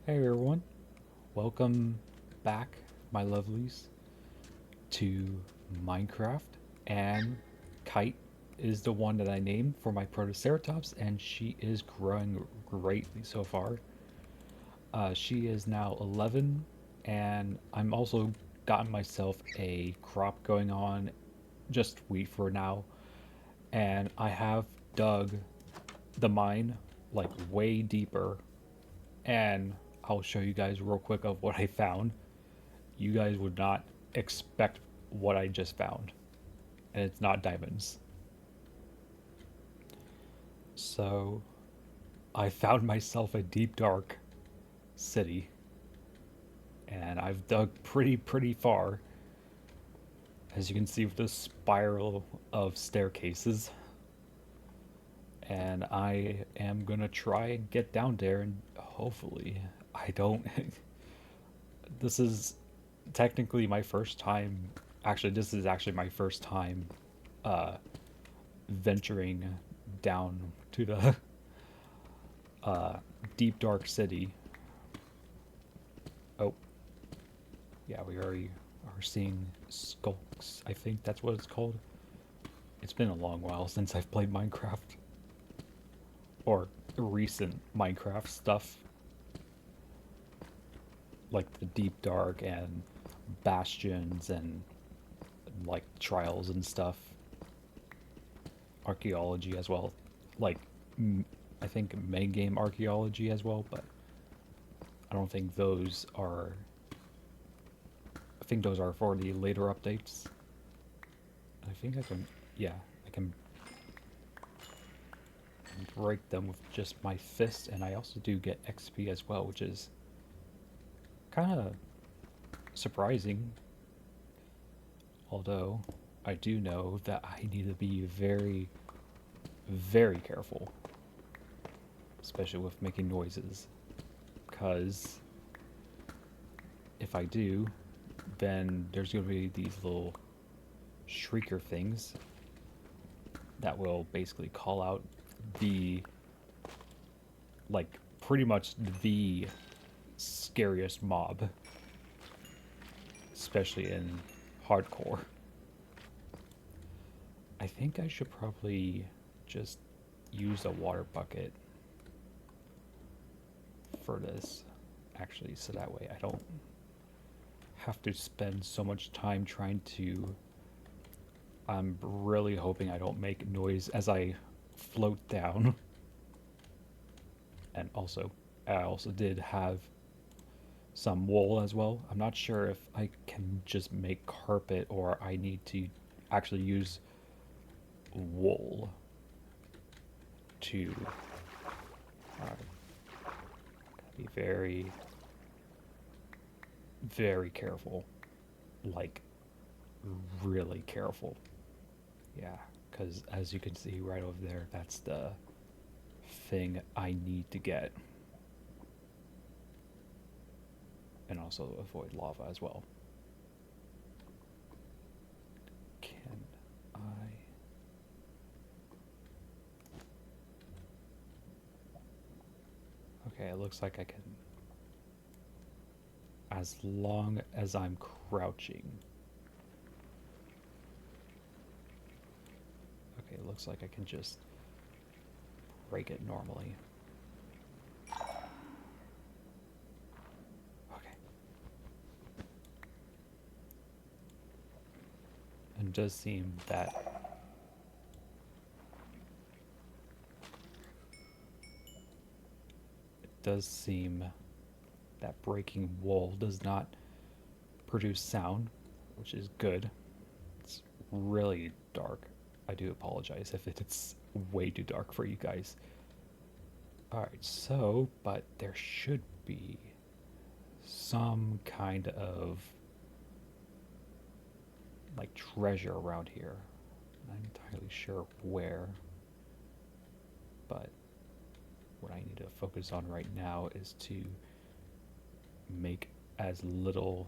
Hey everyone, welcome back, my lovelies, to Minecraft. And Kite is the one that I named for my Protoceratops, and she is growing greatly so far. She is now 11, and I'm also gotten myself a crop going on, just wheat for now. And I have dug the mine like way deeper, and I'll show you guys real quick of what I found. You guys would not expect what I just found, and it's not diamonds. So I found myself a deep dark city, and I've dug pretty far, as you can see with the spiral of staircases. And I am gonna try and get down there, and hopefully I don't. This is technically my first time. Actually, this is actually my first time uh, venturing down to the uh, deep dark city. Oh, yeah, we already are seeing skulks. I think that's what it's called. It's been a long while since I've played Minecraft, or recent Minecraft stuff, like the deep dark and bastions and like trials and stuff. Archaeology as well, like I think main game archaeology as well, but I don't think those are. I think those are for the later updates. I think I can, yeah, I can break them with just my fist, and I also do get XP as well, which is kind of surprising. Although I do know that I need to be very careful, especially with making noises, because if I do, then there's going to be these little shrieker things that will basically call out the, like, pretty much the scariest mob, especially in hardcore. I think I should probably just use a water bucket for this, actually, so that way I don't have to spend so much time trying to. I'm really hoping I don't make noise as I float down. And also, I also did have some wool as well. I'm not sure if I can just make carpet or I need to actually use wool to be very careful. Like, really careful. Yeah, because as you can see right over there, that's the thing I need to get. And also avoid lava as well. Can I? Okay, it looks like I can. As long as I'm crouching. Okay, it looks like I can just break it normally. Okay. And it does seem that breaking wool does not produce sound, which is good. It's really dark. I do apologize if it's way too dark for you guys. Alright, so, but there should be some kind of like treasure around here. I'm not entirely sure where, but what I need to focus on right now is to make as little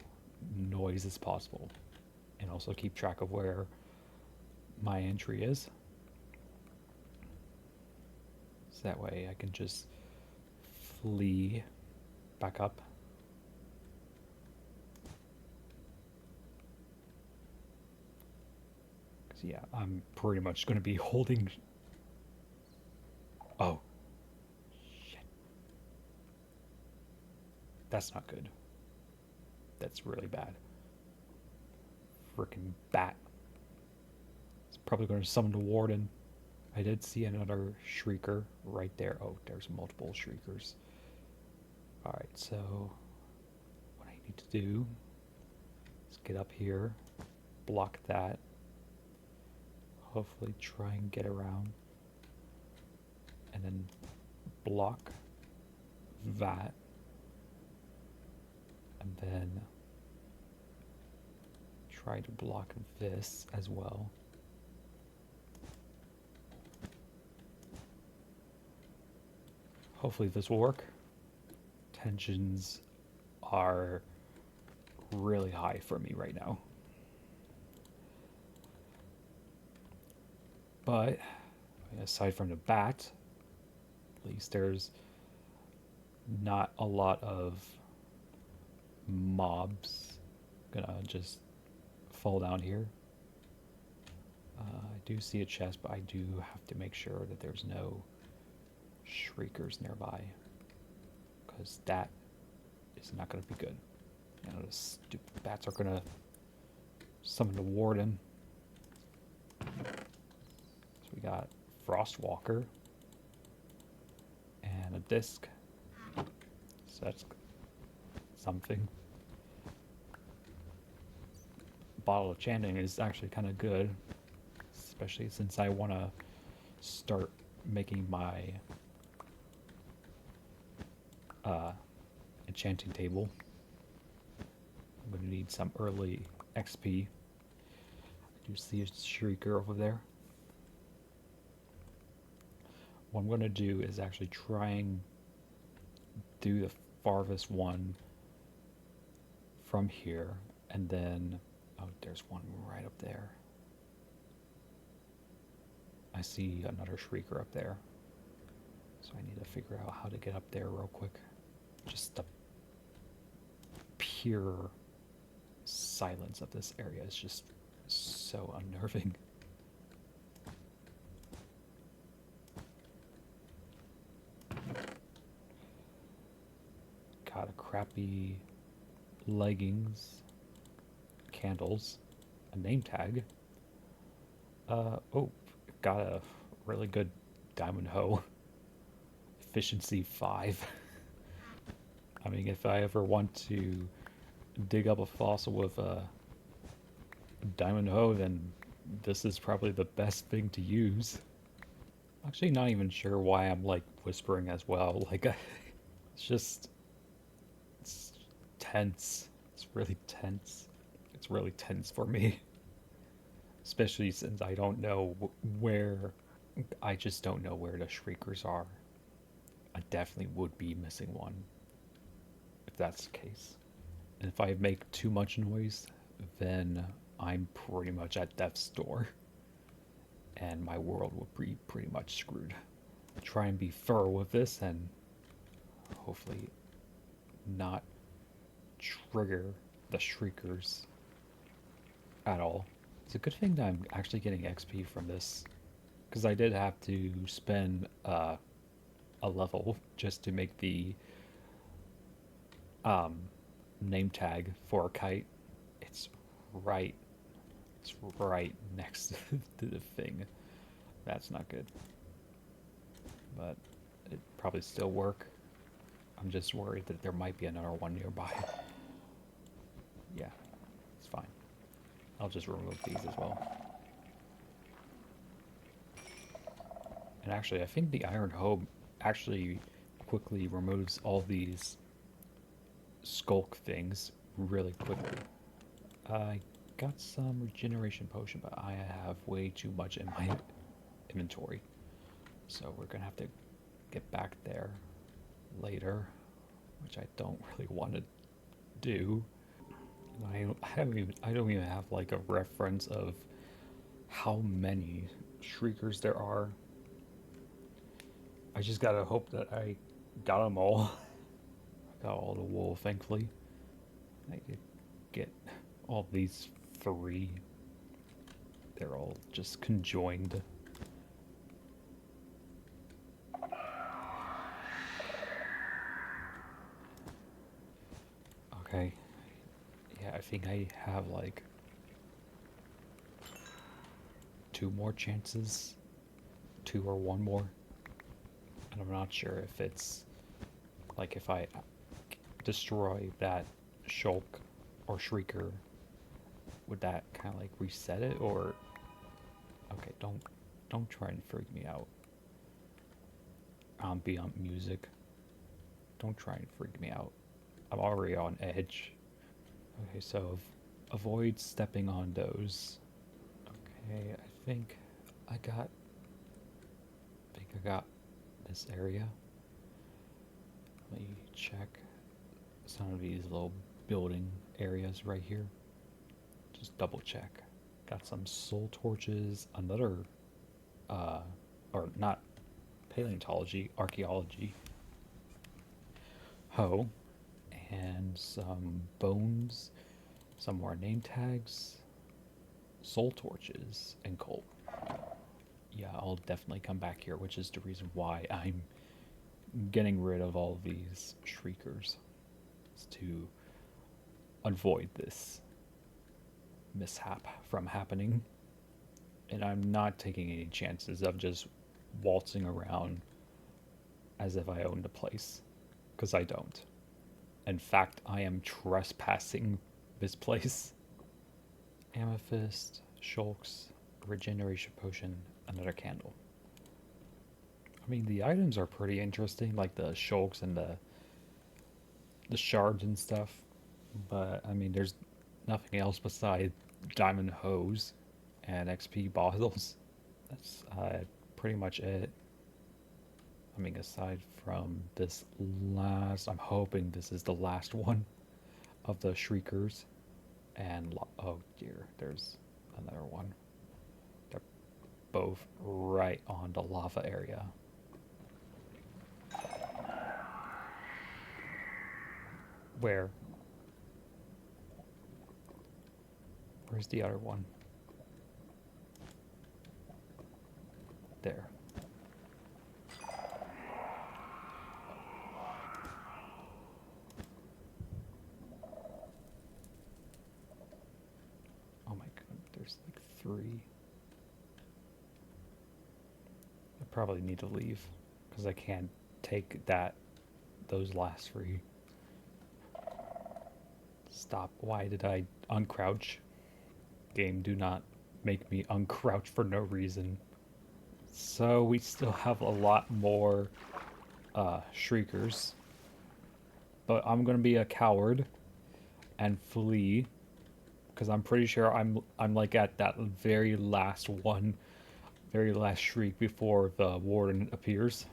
noise as possible and also keep track of where my entry is. So that way I can just flee back up. Cause yeah, I'm pretty much gonna be holding. Oh, shit. That's not good. That's really bad. Freaking bat. It's probably gonna summon the warden. I did see another shrieker right there. Oh, there's multiple shriekers. Alright, so what I need to do is get up here, block that, hopefully try and get around, and then block that, and then try to block this as well. Hopefully this will work. Tensions are really high for me right now. But aside from the bat, at least there's not a lot of mobs gonna just fall down here. I do see a chest, but I do have to make sure that there's no shriekers nearby, because that is not going to be good. You know, the stupid bats are going to summon the warden. So we got Frostwalker and a disc. So that's something. Bottle of Chanting is actually kind of good, especially since I want to start making my enchanting table. I'm going to need some early XP. I do see a shrieker over there. What I'm going to do is actually try and do the farthest one from here, and then oh, there's one right up there. I see another shrieker up there, so I need to figure out how to get up there real quick. Just the pure silence of this area is just so unnerving. Got a crappy leggings, candles, a name tag. Oh, got a really good diamond hoe. Efficiency 5. I mean, if I ever want to dig up a fossil with a diamond hoe, then this is probably the best thing to use. I'm actually not even sure why I'm like whispering as well. Like, it's just, it's tense. It's really tense. It's really tense for me. Especially since I don't know where, I just don't know where the shriekers are. I definitely would be missing one if that's the case. And if I make too much noise, then I'm pretty much at death's door. And my world will be pretty much screwed. Try and be thorough with this and hopefully not trigger the shriekers at all. It's a good thing that I'm actually getting XP from this, because I did have to spend a level just to make the name tag for a kite. It's right next to the thing. That's not good, but it probably still work. I'm just worried that there might be another one nearby. Yeah, it's fine. I'll just remove these as well. And actually, I think the iron hoe actually quickly removes all these skulk things really quickly. I got some regeneration potion, but I have way too much in my inventory. So we're gonna have to get back there later, which I don't really want to do. I don't even have like a reference of how many shriekers there are. I just gotta hope that I got them all. Got all the wool, thankfully. I could get all these three. They're all just conjoined. Okay. Yeah, I think I have like two more chances. Two or one more. And I'm not sure if it's like if I destroy that shulk or shrieker, would that kind of like reset it or okay, don't try and freak me out. Ambient music. Don't try and freak me out. I'm already on edge. Okay, so avoid stepping on those. Okay, I think I got this area. Let me check some of these little building areas right here. Just double check. Got some soul torches, another uh or not paleontology, archaeology hoe, and some bones, some more name tags, soul torches, and coal. Yeah, I'll definitely come back here, which is the reason why I'm getting rid of all of these shriekers. Is to avoid this mishap from happening. And I'm not taking any chances of just waltzing around as if I owned the place, because I don't. In fact, I am trespassing this place. Amethyst, shulks, regeneration potion, another candle. I mean, the items are pretty interesting, like the shulks and the shards and stuff. But I mean, there's nothing else besides diamond hose and XP bottles. That's pretty much it. I mean, aside from this last, I'm hoping this is the last one of the shriekers. And oh dear, there's another one. They're both right on the lava area. Where? Where's the other one? There. Oh my god, there's like three. I probably need to leave because I can't take those last three. Stop. Why did I uncrouch? Game, do not make me uncrouch for no reason. So we still have a lot more shriekers. But I'm gonna be a coward and flee. Because I'm pretty sure I'm like at that very last one, very last shriek before the warden appears.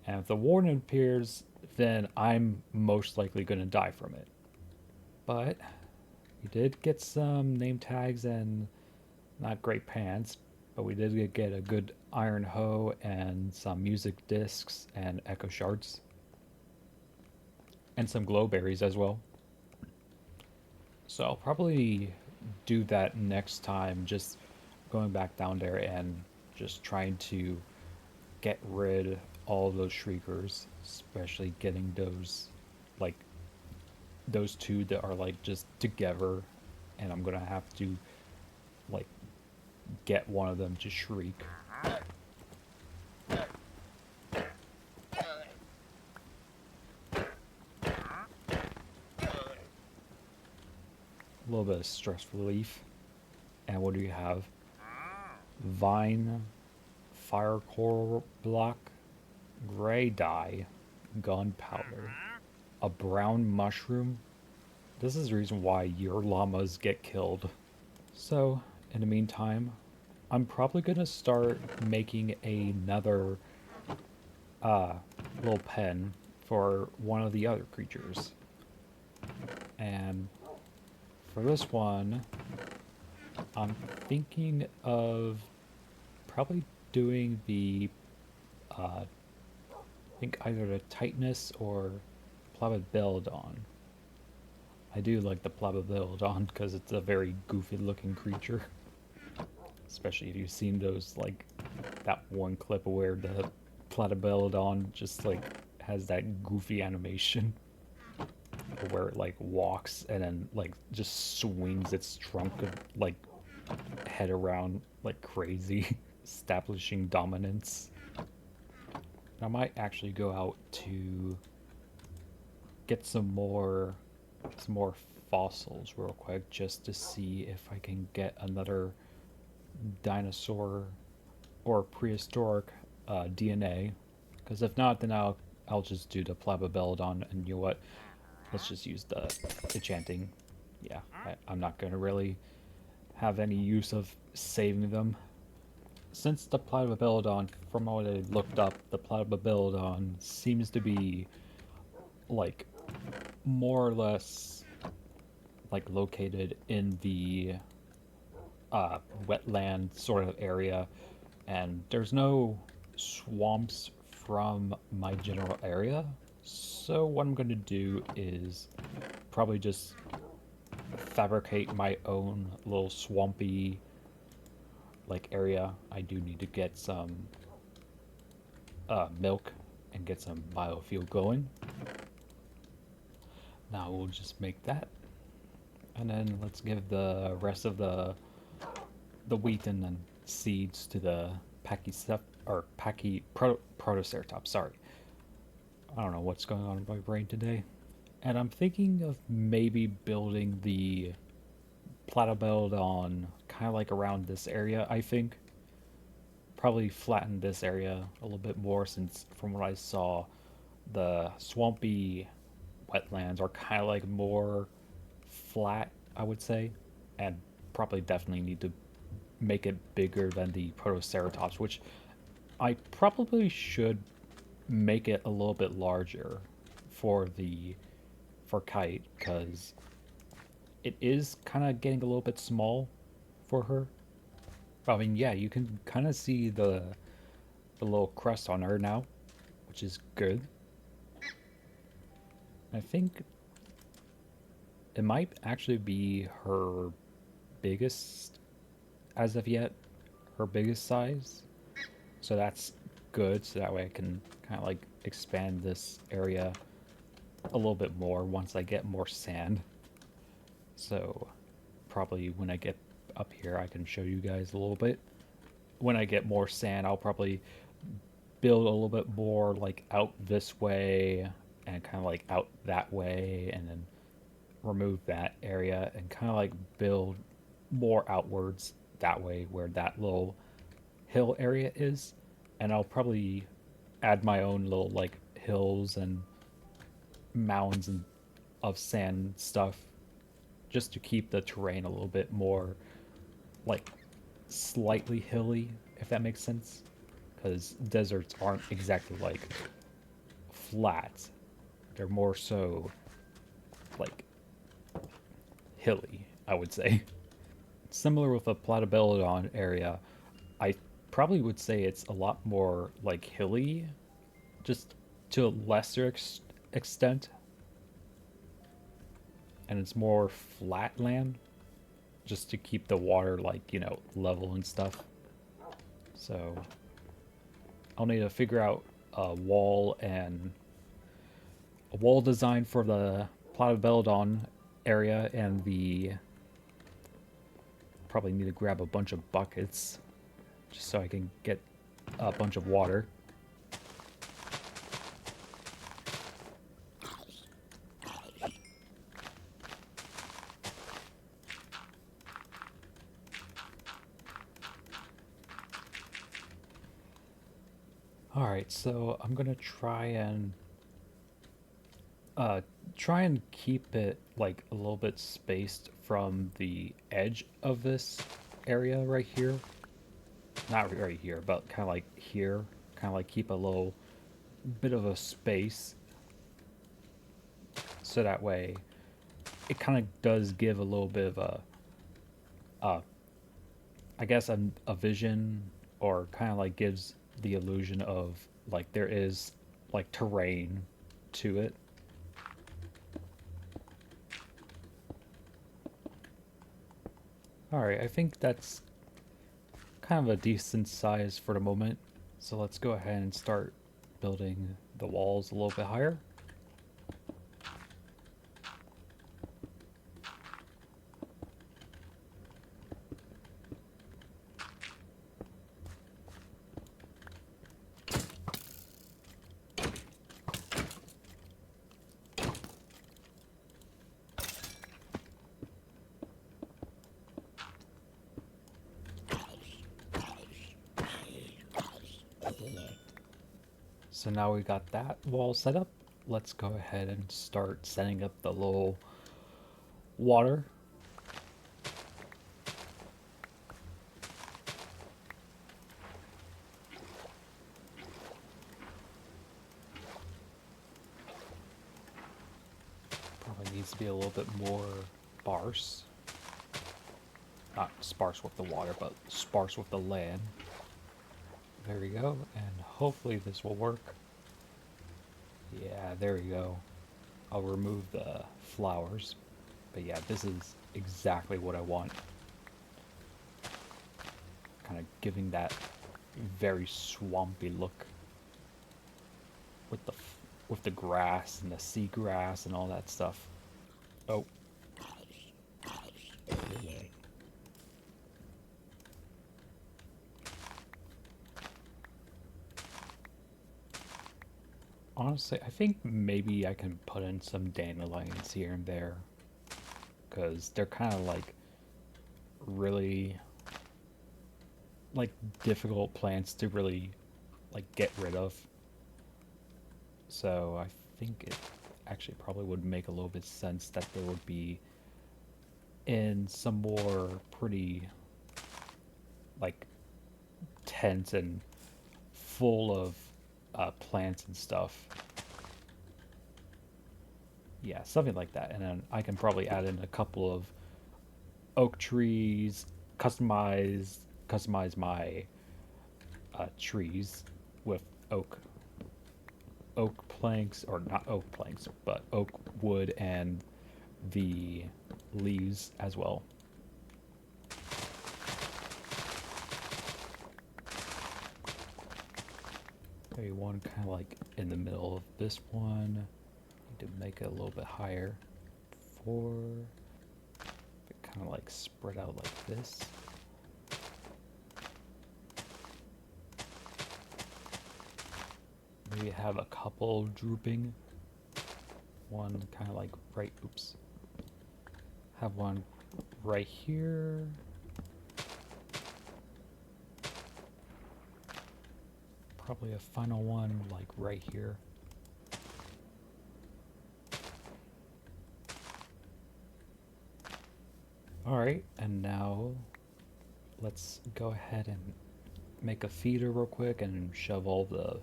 And if the warden appears, then I'm most likely gonna die from it. But we did get some name tags and not great pants, but we did get a good iron hoe and some music discs and echo shards. And some glow berries as well. So I'll probably do that next time, just going back down there and just trying to get rid all those shriekers, especially getting those like those two that are like just together, and I'm gonna have to like get one of them to shriek. A little bit of stress relief. And what do you have? Vine, fire core block, gray dye, gunpowder, a brown mushroom. This is the reason why your llamas get killed. So, in the meantime, I'm probably gonna start making another little pen for one of the other creatures. And for this one, I'm thinking of probably doing the, I think either the tightness or Platybelodon. I do like the Platybelodon because it's a very goofy looking creature. Especially if you've seen those, like, that one clip where the Platybelodon just, like, has that goofy animation where it, like, walks and then, like, just swings its trunk, like, head around like crazy, establishing dominance. I might actually go out to get some more fossils real quick just to see if I can get another dinosaur or prehistoric DNA. Because if not, then I'll just do the Platybelodon, and you know what? Let's just use the enchanting. Yeah, I'm not gonna really have any use of saving them. Since the Platybelodon, from what I looked up, the Platybelodon seems to be like more or less like located in the wetland sort of area, and there's no swamps from my general area. So what I'm going to do is probably just fabricate my own little swampy like area. I do need to get some milk and get some biofuel going. Now we'll just make that, and then let's give the rest of the wheat and then seeds to the protoceratops. Sorry, I don't know what's going on in my brain today. And I'm thinking of maybe building the Platybelodon kind of like around this area. I think probably flatten this area a little bit more, since from what I saw, the swampy wetlands are kind of like more flat, I would say, and probably definitely need to make it bigger than the Protoceratops, which I probably should make it a little bit larger for the for Kite, because it is kind of getting a little bit small for her. I mean, yeah, you can kind of see the little crest on her now, which is good. I think it might actually be her biggest as of yet, her biggest size. So that's good. So that way I can kind of like expand this area a little bit more once I get more sand. So probably when I get up here, I can show you guys a little bit. When I get more sand, I'll probably build a little bit more like out this way and kind of like out that way, and then remove that area and kind of like build more outwards that way where that little hill area is. And I'll probably add my own little like hills and mounds and of sand stuff just to keep the terrain a little bit more like slightly hilly, if that makes sense, because deserts aren't exactly like flat. They're more so like hilly, I would say. Similar with the Platybelodon area, I probably would say it's a lot more like hilly, just to a lesser extent, and it's more flat land, just to keep the water like, level and stuff. So I'll need to figure out a wall design for the Platybelodon area, and the probably need to grab a bunch of buckets just so I can get a bunch of water. Alright, so I'm gonna try and keep it like a little bit spaced from the edge of this area right here. Not right here, but kind of like here. Kind of like keep a little bit of a space, so that way it kind of does give a little bit of uh, I guess a vision, or kind of like gives the illusion of like there is like terrain to it. Alright, I think that's kind of a decent size for the moment. So let's go ahead and start building the walls a little bit higher. So now we got that wall set up. Let's go ahead and start setting up the little water. Probably needs to be a little bit more sparse. Not sparse with the water, but sparse with the land. There we go, and hopefully this will work. Yeah, there we go. I'll remove the flowers. But yeah, this is exactly what I want. Kind of giving that very swampy look with the grass and the seagrass and all that stuff. Oh, honestly, I think maybe I can put in some dandelions here and there, because they're kind of like really like difficult plants to really like get rid of. So I think it actually probably would make a little bit sense that they would be in some more pretty like tense and full of plants and stuff. Yeah, something like that. And then I can probably add in a couple of oak trees, customize my trees with oak planks, or not oak planks, but oak wood and the leaves as well. Maybe one kind of like in the middle of this one. Need to make it a little bit higher for it kind of like spread out like this. Maybe have a couple drooping. One kind of like right, oops. Have one right here. Probably a final one like right here. Alright, and now let's go ahead and make a feeder real quick and shove all the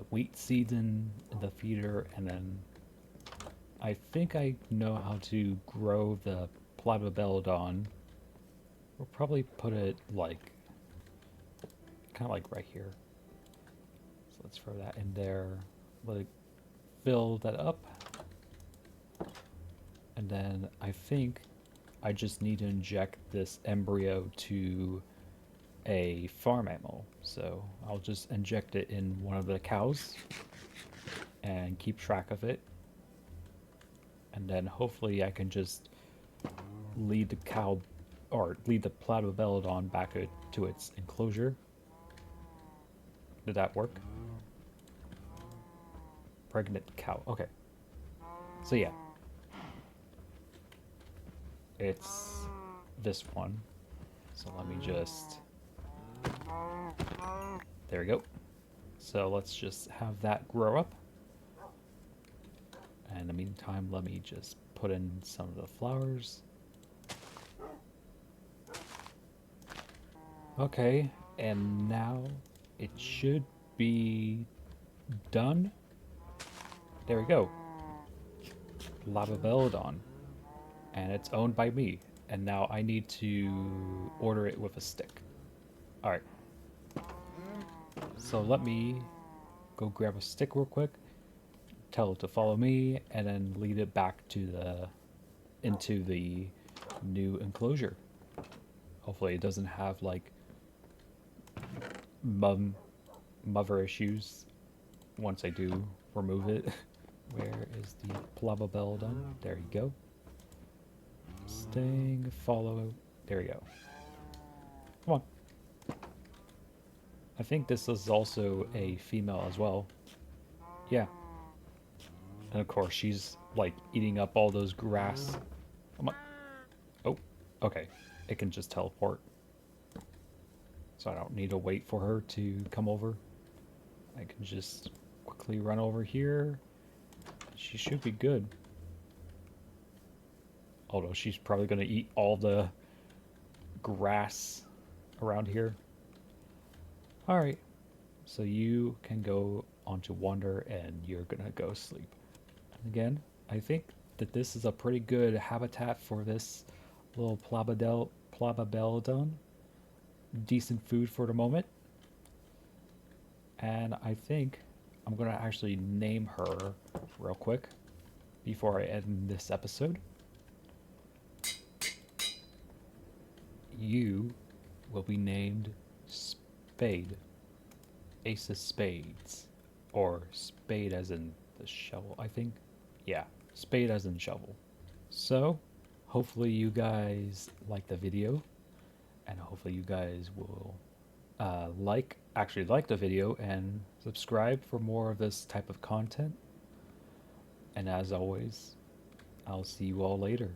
wheat seeds in the feeder, and then I think I know how to grow the Platybelodon. We'll probably put it like kind of like right here. So let's throw that in there. Let it fill that up. And then I think I just need to inject this embryo to a farm animal. So I'll just inject it in one of the cows and keep track of it. And then hopefully I can just lead the cow, or lead the Platybelodon back to its enclosure. Did that work? Pregnant cow. Okay. So yeah. It's this one. So let me just... There we go. So let's just have that grow up. And in the meantime, let me just put in some of the flowers. Okay, and now it should be done. There we go. Platybelodon. And it's owned by me. And now I need to order it with a stick. Alright. So let me go grab a stick real quick, tell it to follow me, and then lead it back to into the new enclosure. Hopefully it doesn't have like mum mother issues once I do remove it. Where is the Platybelodon? There you go. Sting, follow. There you go. Come on. I think this is also a female as well. Yeah. And of course, she's like eating up all those grass. Come on. Oh, okay. It can just teleport. So I don't need to wait for her to come over. I can just quickly run over here. She should be good. Although she's probably going to eat all the grass around here. Alright, so you can go on to wander and you're going to go sleep. And again, I think that this is a pretty good habitat for this little Platybelodon. Decent food for the moment. And I think I'm going to actually name her real quick before I end this episode. You will be named Spade. Ace of Spades. Or spade as in the shovel, I think. Yeah, spade as in shovel. So, hopefully you guys like the video. And hopefully you guys will actually like the video and subscribe for more of this type of content. And as always, I'll see you all later.